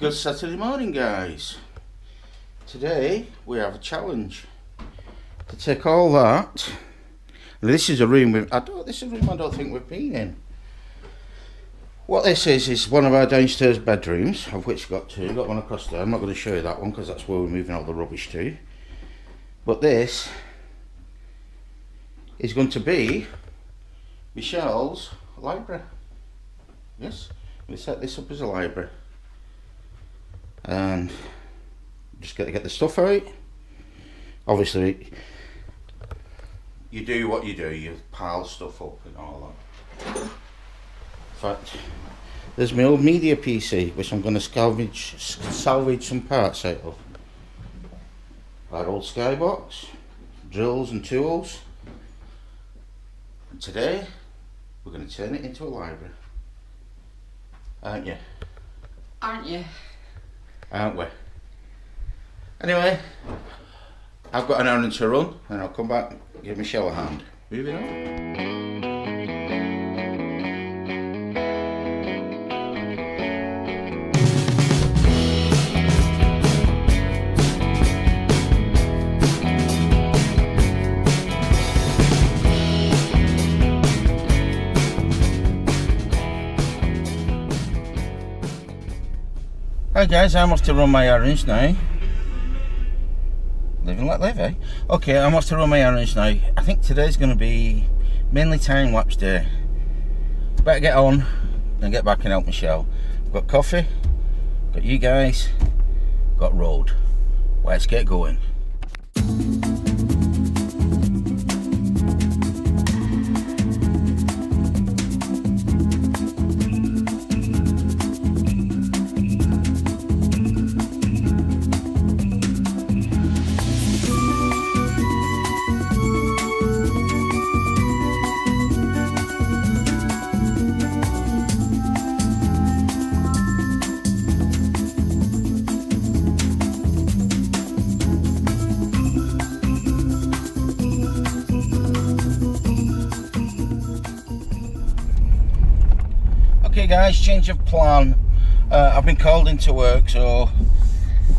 Good Saturday morning, guys. Today we have a challenge to take all that. This is a room I don't think we've been in. What this is one of our downstairs bedrooms, of which we've got two. We've got one across there. I'm not going to show you that one because that's where we're moving all the rubbish to. But this is going to be Michelle's library. Yes, we set this up as a library. And just got to get the stuff out. Obviously, you do what you do, you pile stuff up and all that. In fact, there's my old media PC, which I'm going to salvage some parts out of. Our old skybox, drills and tools. And today, we're going to turn it into a library. Aren't you? Aren't you? Aren't we? Anyway, I've got an errand to run and I'll come back and give Michelle a hand. Moving on. Hi guys, I'm off to run my errands now. Live and let live, eh? Okay, I'm off to run my errands now. I think today's going to be mainly time-lapse day. Better get on and get back and help Michelle. I've got coffee, got you guys, got road. Let's get going. Okay guys, change of plan. I've been called into work, so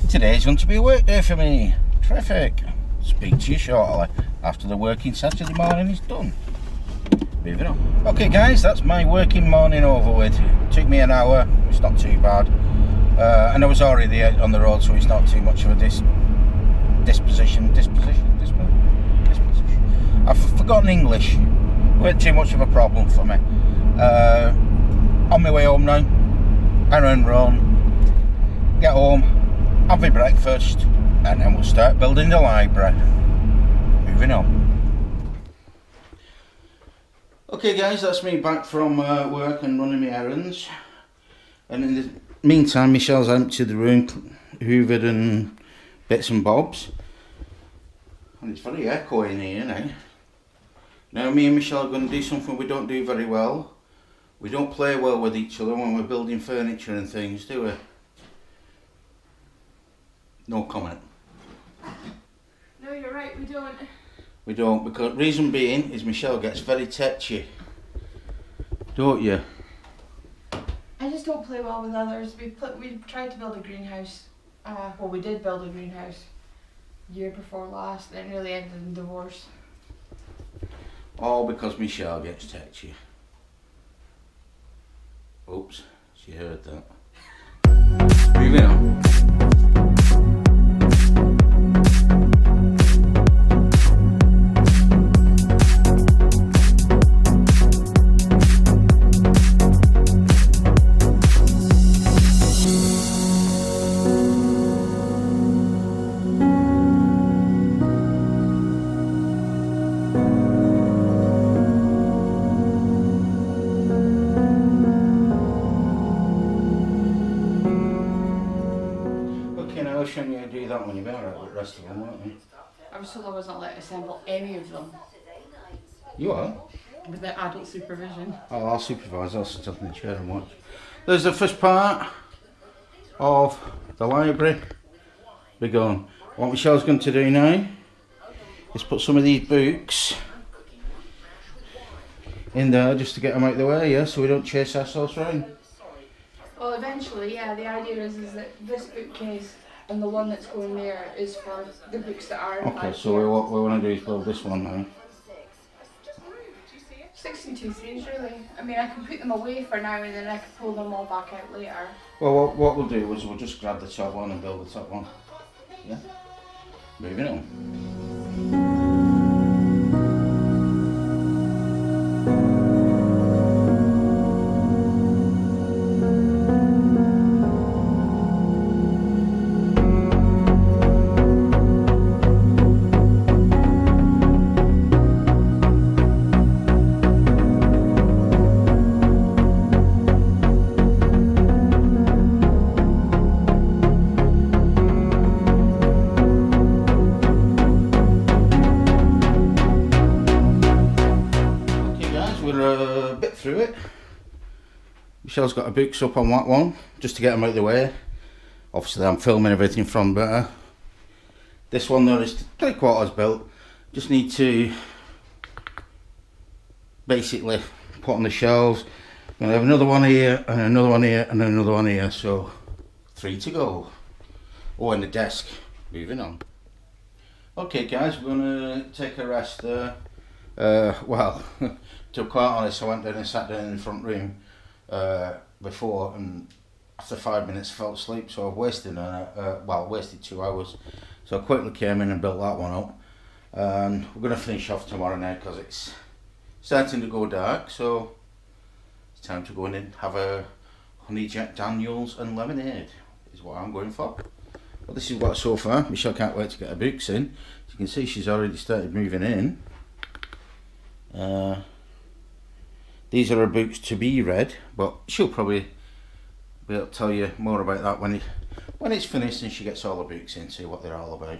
today's going to be a work day for me. Terrific. Speak to you shortly after the working Saturday morning is done. Moving on. Okay guys, that's my working morning over with. Took me an hour, it's not too bad. And I was already on the road, so it's not too much of a disposition. I've forgotten English. Weren't too much of a problem for me. On my way home now, errand run, get home, have my breakfast, and then we'll start building the library. Moving on. Okay guys, that's me back from work and running my errands. And in the meantime, Michelle's emptied the room, hoovered and bits and bobs. And it's very echoey in here now. Now me and Michelle are going to do something we don't do very well. We don't play well with each other when we're building furniture and things, do we? No comment. No, you're right, we don't. We don't, because reason being is Michelle gets very tetchy. Don't you? I just don't play well with others. We tried to build a greenhouse. Well, we did build a greenhouse year before last, and it nearly ended in divorce. All because Michelle gets tetchy. Oops, she heard that. Moving on. Shouldn't you do that when you're alright with the rest of them, weren't you? I was told I wasn't allowed to assemble any of them. You are? Without adult supervision. Oh, I'll supervise, I'll sit up in the chair and watch. There's the first part of the library. We're going. What Michelle's going to do now is put some of these books in there just to get them out of the way, yeah, so we don't chase ourselves around. Well, eventually, yeah. The idea is that this bookcase and the one that's going there is for the books that are in Okay, IKEA. so what we want to do is build this one now. 62 threes, really. I mean, I can put them away for now and then I can pull them all back out later. Well, what we'll do is we'll just grab the top one and build the top one. Yeah. Moving on. We're a bit through it. Michelle's got her books up on that one, just to get them out of the way. Obviously I'm filming everything from there. This one there is 3/4 built. Just need to basically put on the shelves. I'm going to have another one here, and another one here, and another one here, so 3 to go. Oh, and the desk. Moving on. Okay guys, we're going to take a rest there. Well, to be quite honest, I went down and sat down in the front room before, and after 5 minutes I fell asleep, so I've wasted wasted 2 hours. So I quickly came in and built that one up, and we're going to finish off tomorrow now because it's starting to go dark, so it's time to go in and have a honey Jack Daniels and lemonade is what I'm going for. Well, this is what so far. Michelle can't wait to get her books in. As you can see, she's already started moving in. These are her books to be read, but she'll probably be able to tell you more about that when it's finished and she gets all the books in, see what they're all about.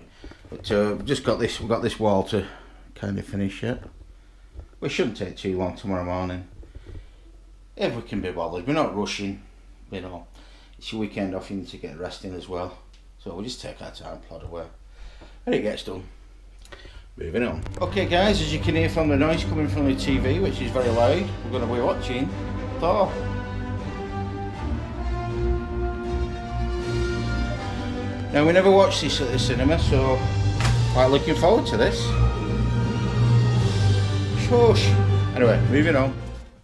But we've got this wall to kind of finish yet. We shouldn't take too long tomorrow morning, if we can be bothered. We're not rushing, you know. It's your weekend off, you need to get resting as well. So we'll just take our time, plod away, and it gets done. Moving on. Okay guys, as you can hear from the noise coming from the TV, which is very loud, we're going to be watching Thor. Now we never watched this at the cinema, so quite looking forward to this. Shush. Anyway, moving on.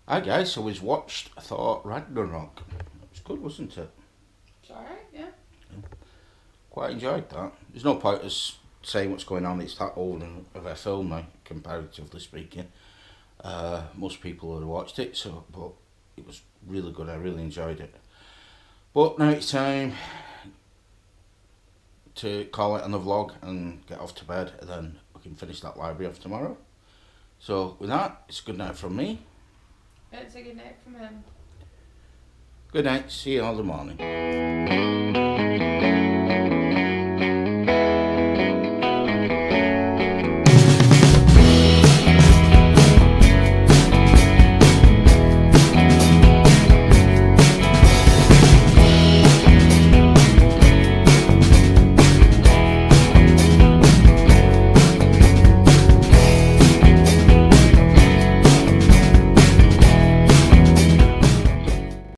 Hi guys, so we've watched Thor Ragnarok. It was good, wasn't it? It's alright, yeah. Quite enjoyed that. There's no point us saying what's going on, it's that old of a film now, comparatively speaking. Most people would have watched it, but it was really good, I really enjoyed it. But now it's time to call it on the vlog and get off to bed, and then we can finish that library off tomorrow. So with that, it's a good night from me. It's a good night from him. Good night, see you all in the morning.